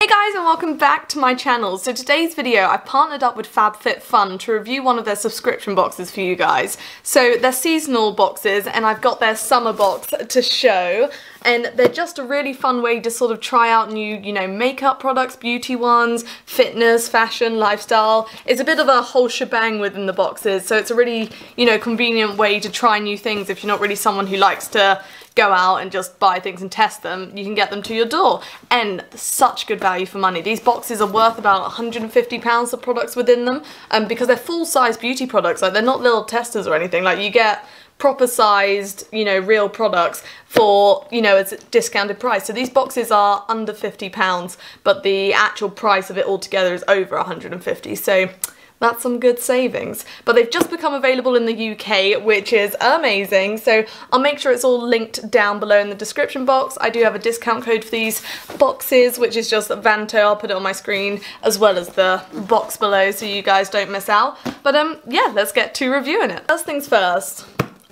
Hey guys, and welcome back to my channel. So today's video, I partnered up with FabFitFun to review one of their subscription boxes for you guys. So they're seasonal boxes and I've got their summer box to show, and they're just a really fun way to sort of try out new, makeup products, beauty ones, fitness, fashion, lifestyle. It's a bit of a whole shebang within the boxes, so it's a really, convenient way to try new things if you're not really someone who likes to go out and just buy things and test them. You can get them to your door, and such good value for money. These boxes are worth about £150 of products within them, because they're full-size beauty products. Like, they're not little testers or anything. Like, you get proper sized, real products for, a discounted price. So these boxes are under £50, but the actual price of it altogether is over £150. So that's some good savings. But they've just become available in the UK, which is amazing. So I'll make sure it's all linked down below in the description box. I do have a discount code for these boxes, which is just Vanto. I'll put it on my screen as well as the box below so you guys don't miss out. But yeah, let's get to reviewing it. First things first,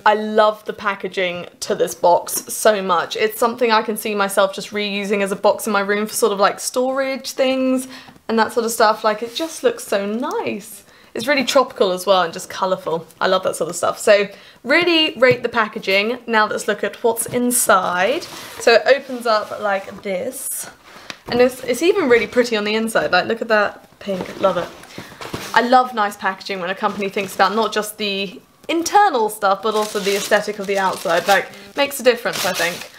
I love the packaging to this box so much. It's something I can see myself just reusing as a box in my room for sort of like storage things and that sort of stuff. Like, it just looks so nice. It's really tropical as well and just colourful. I love that sort of stuff. So really rate the packaging. Now let's look at what's inside. So it opens up like this, and it's even really pretty on the inside. Like, look at that pink, love it. I love nice packaging when a company thinks about not just the internal stuff but also the aesthetic of the outside. Like, makes a difference, I think.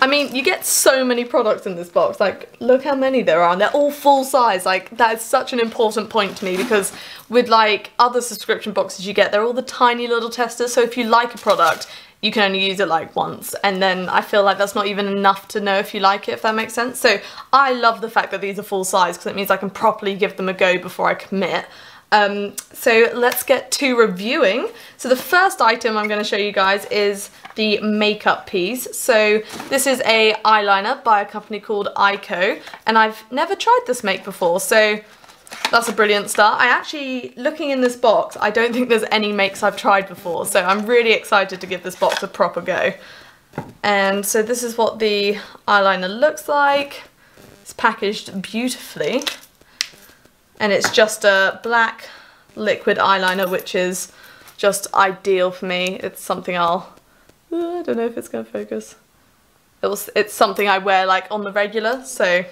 I mean, you get so many products in this box. Like, look how many there are, and they're all full size. Like, that is such an important point to me, because with like other subscription boxes you get, they're all the tiny little testers. So if you like a product, you can only use it like once, and then I feel like that's not even enough to know if you like it, if that makes sense. So I love the fact that these are full size, because it means I can properly give them a go before I commit. So let's get to reviewing. So the first item I'm going to show you guys is the makeup piece. So this is a eyeliner by a company called Ico, and I've never tried this make before, so that's a brilliant start. I actually, looking in this box, I don't think there's any makes I've tried before, so I'm really excited to give this box a proper go. And so this is what the eyeliner looks like. It's packaged beautifully. And it's just a black liquid eyeliner, which is just ideal for me. It's something I don't know if it's going to focus. It's something I wear like on the regular, so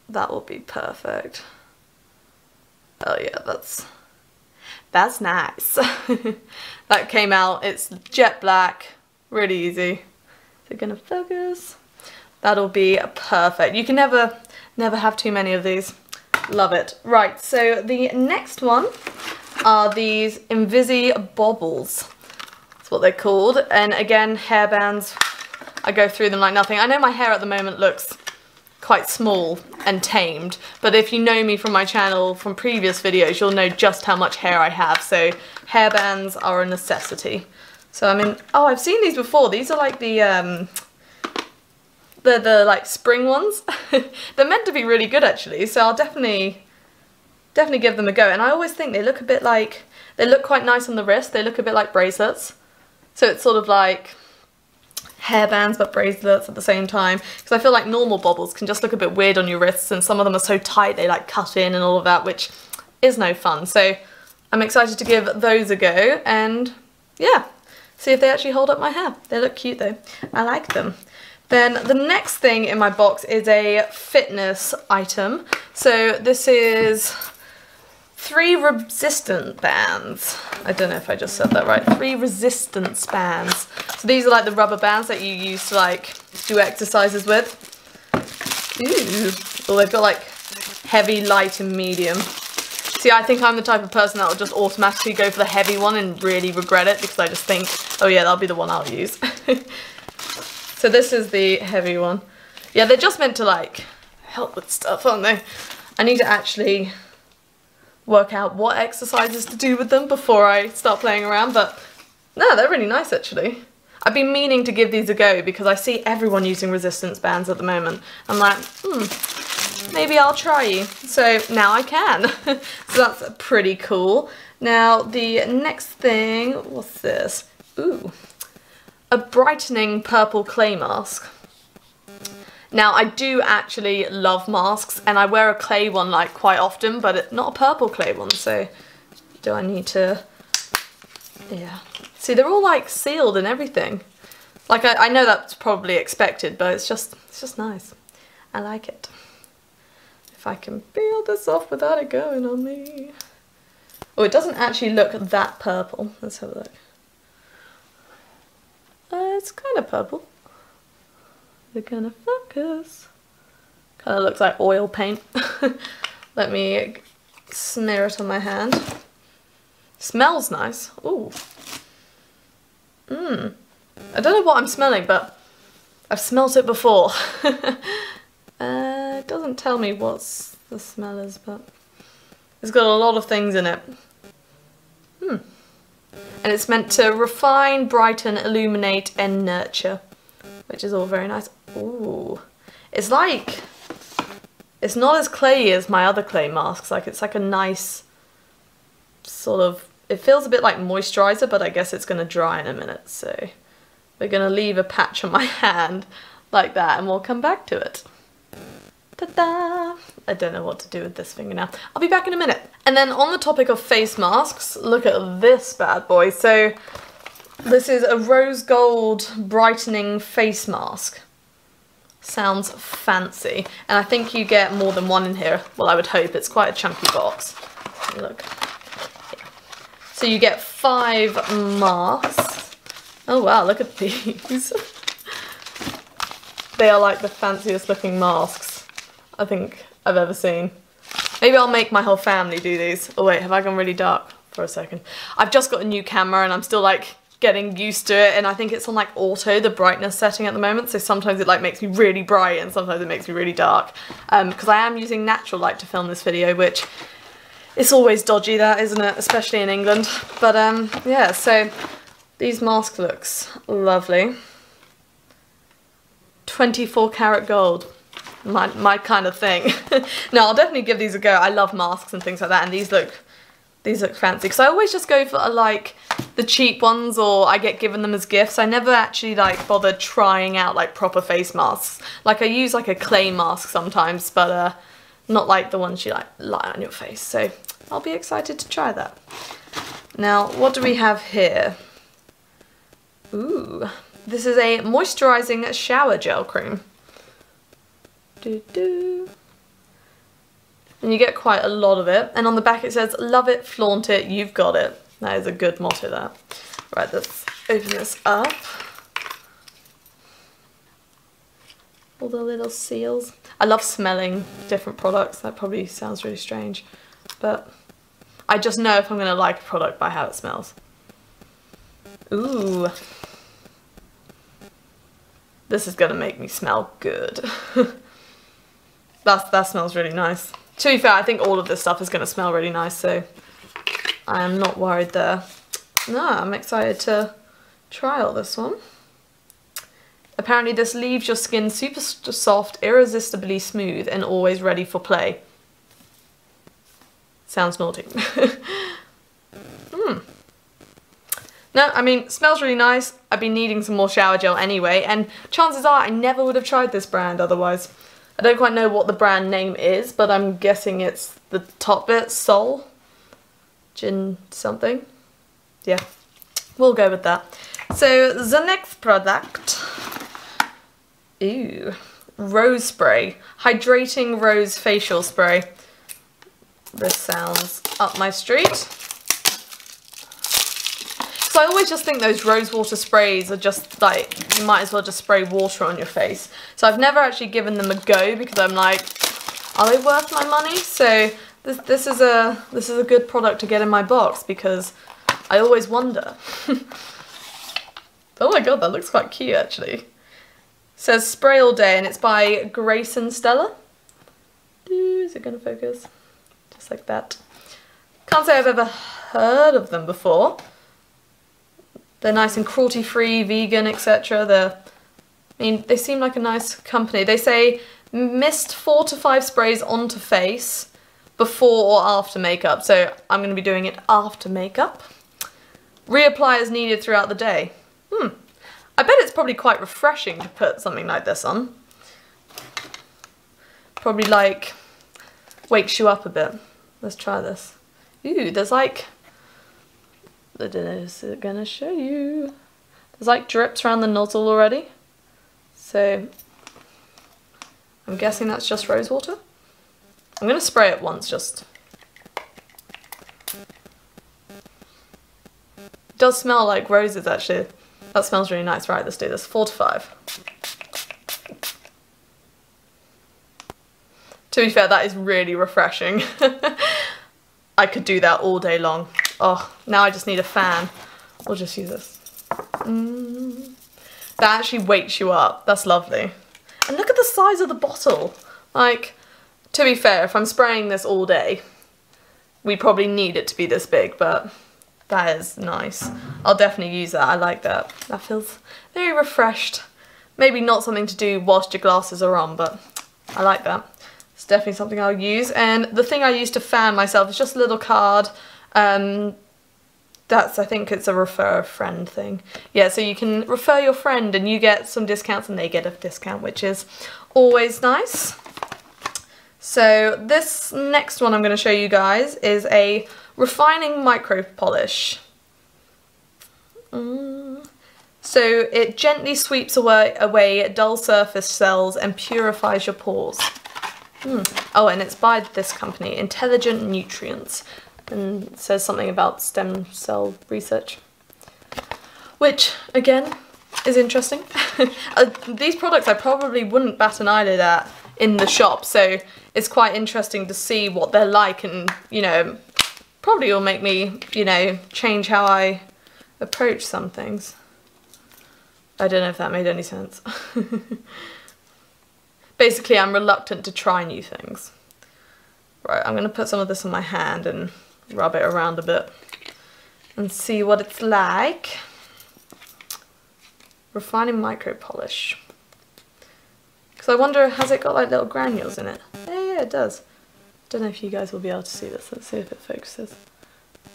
that will be perfect. Oh yeah, that's nice. That came out, it's jet black, really easy. Is it going to focus? That'll be perfect. You can never have too many of these. Love it. Right, so the next one are these Invisi Bobbles. That's what they're called. And again, hairbands. I go through them like nothing. I know my hair at the moment looks quite small and tamed, but if you know me from my channel from previous videos, you'll know just how much hair I have. So hairbands are a necessity. So I mean, oh, I've seen these before. These are like the like spring ones. They're meant to be really good actually, so I'll definitely give them a go. And I always think they look a bit like, they look quite nice on the wrist. They look a bit like bracelets, so it's sort of like hairbands but bracelets at the same time, because I feel like normal bobbles can just look a bit weird on your wrists, and some of them are so tight they like cut in and all of that, which is no fun. So I'm excited to give those a go and yeah, see if they actually hold up my hair. They look cute though. I like them. Then the next thing in my box is a fitness item. So this is 3 resistant bands. I don't know if I just said that right. 3 resistance bands. So these are like the rubber bands that you use to like do exercises with. Ooh. Well, they've got like heavy, light and medium. See, I think I'm the type of person that will just automatically go for the heavy one and really regret it, because I just think, oh yeah, that'll be the one I'll use. So this is the heavy one. Yeah, they're just meant to like help with stuff, aren't they? I need to actually work out what exercises to do with them before I start playing around, but no, they're really nice actually. I've been meaning to give these a go because I see everyone using resistance bands at the moment. I'm like, maybe I'll try you. So now I can. So that's pretty cool. Now the next thing, what's this? Ooh. A brightening purple clay mask. Now, I do actually love masks, and I wear a clay one like quite often, but not a purple clay one, so do I need to... Yeah. See, they're all like sealed and everything. Like, I know that's probably expected, but it's just nice. I like it. If I can peel this off without it going on me. Oh, it doesn't actually look that purple. Let's have a look. It's kind of purple. They're gonna focus. Kind of looks like oil paint. Let me smear it on my hand. Smells nice. Ooh. I don't know what I'm smelling, but I've smelt it before. It doesn't tell me what the smell is, but it's got a lot of things in it. And it's meant to refine, brighten, illuminate, and nurture, which is all very nice. Ooh. It's like, it's not as clayey as my other clay masks. Like, it's like a nice sort of, it feels a bit like moisturizer, but I guess it's going to dry in a minute. So we're going to leave a patch on my hand like that, and we'll come back to it. Ta-da! I don't know what to do with this finger now. I'll be back in a minute. And then on the topic of face masks, look at this bad boy. So this is a rose gold brightening face mask. Sounds fancy. And I think you get more than one in here. Well, I would hope. It's quite a chunky box. Look. Yeah. So you get 5 masks. Oh wow, look at these. They are like the fanciest looking masks I think I've ever seen. Maybe I'll make my whole family do these. Oh wait, have I gone really dark for a second? I've just got a new camera and I'm still like getting used to it, and I think it's on like auto, the brightness setting at the moment, so sometimes it like makes me really bright and sometimes it makes me really dark. Because I am using natural light to film this video, which it's always dodgy, that, isn't it? Especially in England. But yeah, so these mask looks lovely. 24 karat gold. My kind of thing. No, I'll definitely give these a go. I love masks and things like that, and these look fancy, because I always just go for like the cheap ones, or I get given them as gifts. I never actually like bother trying out like proper face masks. Like I use like a clay mask sometimes, but not like the ones you like lie on your face. So I'll be excited to try that. Now, what do we have here? Ooh, this is a moisturizing shower gel cream. And you get quite a lot of it, and on the back it says, love it, flaunt it, you've got it. That is a good motto, that. Right, let's open this up. All the little seals. I love smelling different products. That probably sounds really strange, but I just know if I'm going to like a product by how it smells. Ooh. This is going to make me smell good. That smells really nice. To be fair, I think all of this stuff is going to smell really nice, so I am not worried there. No, I'm excited to try all this one. Apparently this leaves your skin super soft, irresistibly smooth, and always ready for play. Sounds naughty. No, I mean, smells really nice. I've been needing some more shower gel anyway, and chances are I never would have tried this brand otherwise. I don't quite know what the brand name is, but I'm guessing it's the top bit, Sol Gin something. Yeah, we'll go with that. So the next product, ooh, rose spray, hydrating rose facial spray. This sounds up my street. So I always just think those rose water sprays are just like, you might as well just spray water on your face. So I've never actually given them a go because I'm like, are they worth my money? So this is a good product to get in my box because I always wonder. Oh my god, that looks quite cute actually. It says spray all day, and it's by Grace and Stella. Is it gonna focus? Just like that. Can't say I've ever heard of them before. They're nice and cruelty-free, vegan, etc. I mean, they seem like a nice company. They say mist 4 to 5 sprays onto face before or after makeup. So I'm going to be doing it after makeup. Reapply as needed throughout the day. I bet it's probably quite refreshing to put something like this on. probably like wakes you up a bit. Let's try this. Ooh, there's like, I don't know, is it gonna show you? There's like drips around the nozzle already. So I'm guessing that's just rose water. I'm gonna spray it once just. It does smell like roses actually. That smells really nice. Right, let's do this. 4 to 5. To be fair, that is really refreshing. I could do that all day long. Oh, now I just need a fan. We'll just use this. That actually wakes you up. That's lovely. And look at the size of the bottle. Like, to be fair, if I'm spraying this all day, we probably need it to be this big, but that is nice. I'll definitely use that. I like that. That feels very refreshed. Maybe not something to do whilst your glasses are on, but I like that. It's definitely something I'll use. And the thing I use to fan myself is just a little card. I think it's a refer a friend thing. Yeah, so you can refer your friend and you get some discounts and they get a discount, which is always nice. So this next one I'm going to show you guys is a refining micro polish. So it gently sweeps away dull surface cells and purifies your pores. Oh, and it's by this company, Intelligent Nutrients. And it says something about stem cell research, which again is interesting. These products I probably wouldn't bat an eyelid at in the shop, so it's quite interesting to see what they're like, and you know, probably will make me, you know, change how I approach some things. I don't know if that made any sense. Basically, I'm reluctant to try new things. Right, I'm going to put some of this on my hand and rub it around a bit and see what it's like. Refining micro polish. Because I wonder, has it got like little granules in it? Yeah, it does. Don't know if you guys will be able to see this. Let's see if it focuses.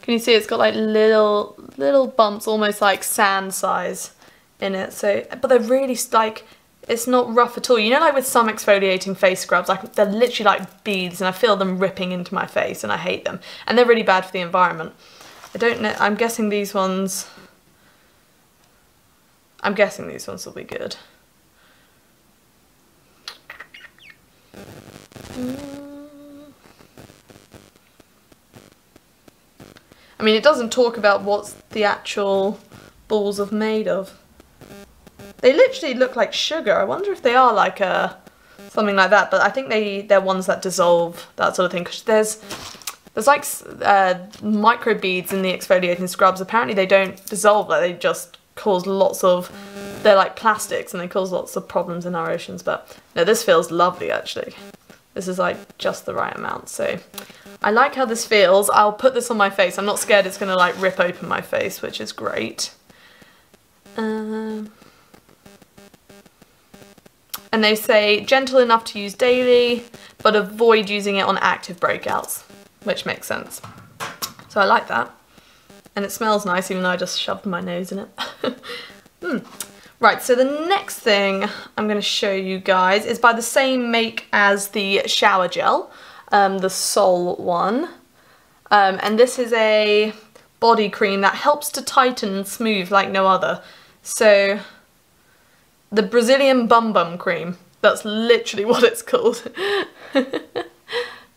Can you see it's got like little bumps, almost like sand size in it. So, but they're really like, it's not rough at all. You know, like with some exfoliating face scrubs, like they're literally like beads and I feel them ripping into my face and I hate them. And they're really bad for the environment. I don't know, I'm guessing these ones will be good. I mean, it doesn't talk about what the actual balls are made of. They literally look like sugar. I wonder if they are like something like that, but I think they're ones that dissolve, that sort of thing, because there's like micro beads in the exfoliating scrubs. Apparently they don't dissolve, like they just cause lots of, they're like plastics and they cause lots of problems in our oceans. But no, this feels lovely actually. This is like just the right amount, so I like how this feels. I'll put this on my face. I'm not scared it's gonna like rip open my face, which is great. And they say gentle enough to use daily, but avoid using it on active breakouts, which makes sense. So I like that. And it smells nice, even though I just shoved my nose in it. Right, so the next thing I'm going to show you guys is by the same make as the shower gel, the Sol one. And this is a body cream that helps to tighten and smooth like no other. So the Brazilian Bum Bum cream, that's literally what it's called.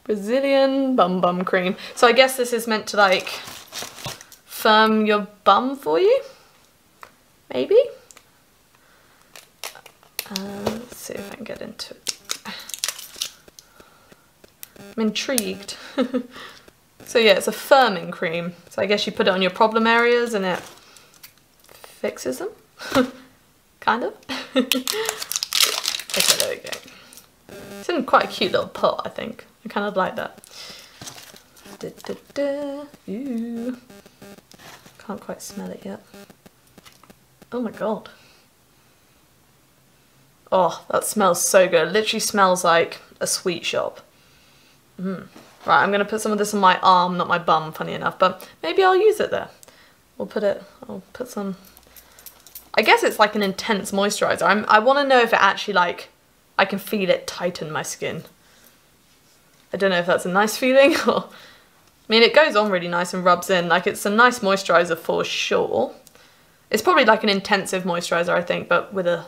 Brazilian Bum Bum cream. So I guess this is meant to like firm your bum for you, maybe? Let's see if I can get into it. I'm intrigued. So yeah, it's a firming cream. So I guess you put it on your problem areas and it fixes them. Kind of. Okay, there we go. It's in quite a cute little pot, I think. I kind of like that. Ooh. Can't quite smell it yet. Oh my god. Oh, that smells so good. It literally smells like a sweet shop. Right, I'm going to put some of this on my arm, not my bum, funny enough, but maybe I'll use it there. I'll put some... I guess it's like an intense moisturiser. I want to know if it actually, like, I can feel it tighten my skin. I don't know if that's a nice feeling or... I mean, it goes on really nice and rubs in. Like, it's a nice moisturiser for sure. It's probably like an intensive moisturiser, I think, but with a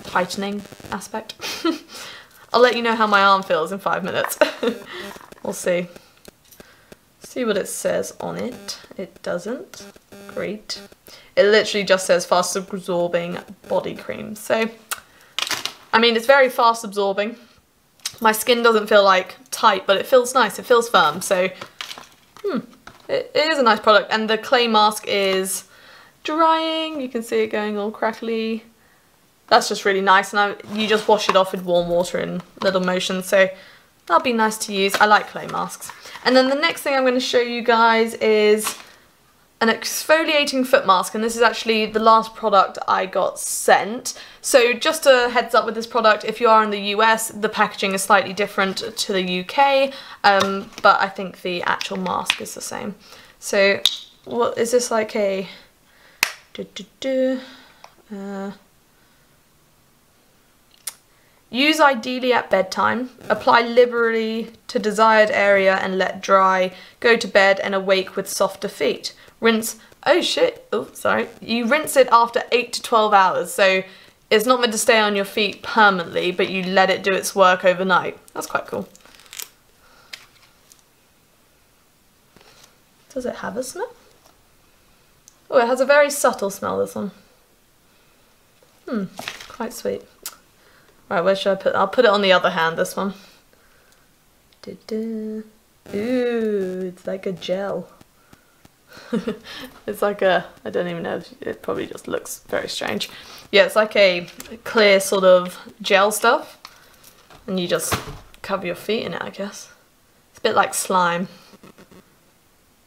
tightening aspect. I'll let you know how my arm feels in 5 minutes. We'll see. See what it says on it. It doesn't. Great. It literally just says fast absorbing body cream. So, I mean, it's very fast absorbing. My skin doesn't feel like tight, but it feels nice. It feels firm. So, it is a nice product. And the clay mask is drying. You can see it going all crackly. That's just really nice. And you just wash it off with warm water in little motions. So, that'll be nice to use. I like clay masks. And then the next thing I'm going to show you guys is an exfoliating foot mask, and this is actually the last product I got sent. So just a heads up with this product, if you are in the US, the packaging is slightly different to the UK, but I think the actual mask is the same. So what is this, like a... use ideally at bedtime, apply liberally to desired area and let dry, go to bed and awake with softer feet. Rinse, oh shit, oh sorry, you rinse it after 8 to 12 hours, so it's not meant to stay on your feet permanently, but you let it do its work overnight. That's quite cool. Does it have a smell? Oh, it has a very subtle smell, this one. Quite sweet. Right, where should I put it? I'll put it on the other hand, this one. Ooh, it's like a gel. It's like a, I don't even know, it probably just looks very strange. Yeah, it's like a clear sort of gel stuff. And you just cover your feet in it, I guess. It's a bit like slime.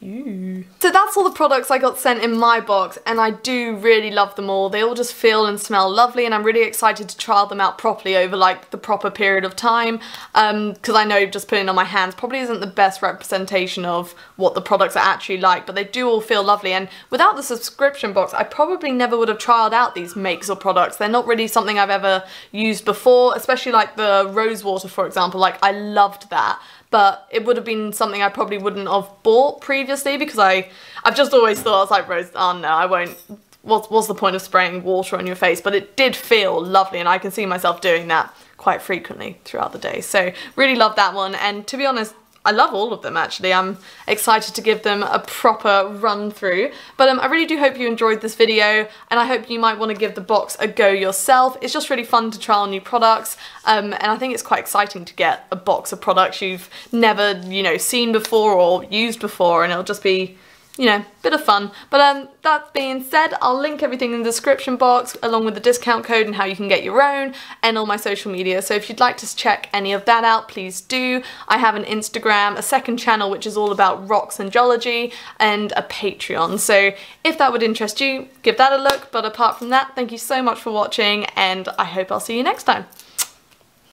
Ooh. So that's all the products I got sent in my box, and I do really love them all. They all just feel and smell lovely, and I'm really excited to trial them out properly over like the proper period of time, because I know just putting it on my hands probably isn't the best representation of what the products are actually like, but they do all feel lovely. And without the subscription box, I probably never would have trialed out these makes or products. They're not really something I've ever used before, especially like the rose water, for example. Like, I loved that. But it would have been something I probably wouldn't have bought previously, because I've just always thought, I was like, Rose, oh no, I won't, what's the point of spraying water on your face? But it did feel lovely, and I can see myself doing that quite frequently throughout the day. So really love that one, and to be honest, I love all of them actually. I'm excited to give them a proper run through. But I really do hope you enjoyed this video, and I hope you might want to give the box a go yourself. It's just really fun to trial new products, and I think it's quite exciting to get a box of products you've never, you know, seen before or used before, and it'll just be, you know, bit of fun. But that being said, I'll link everything in the description box along with the discount code and how you can get your own, and all my social media. So if you'd like to check any of that out, please do. I have an Instagram, a second channel which is all about rocks and geology, and a Patreon. So if that would interest you, give that a look. But apart from that, thank you so much for watching, and I hope I'll see you next time.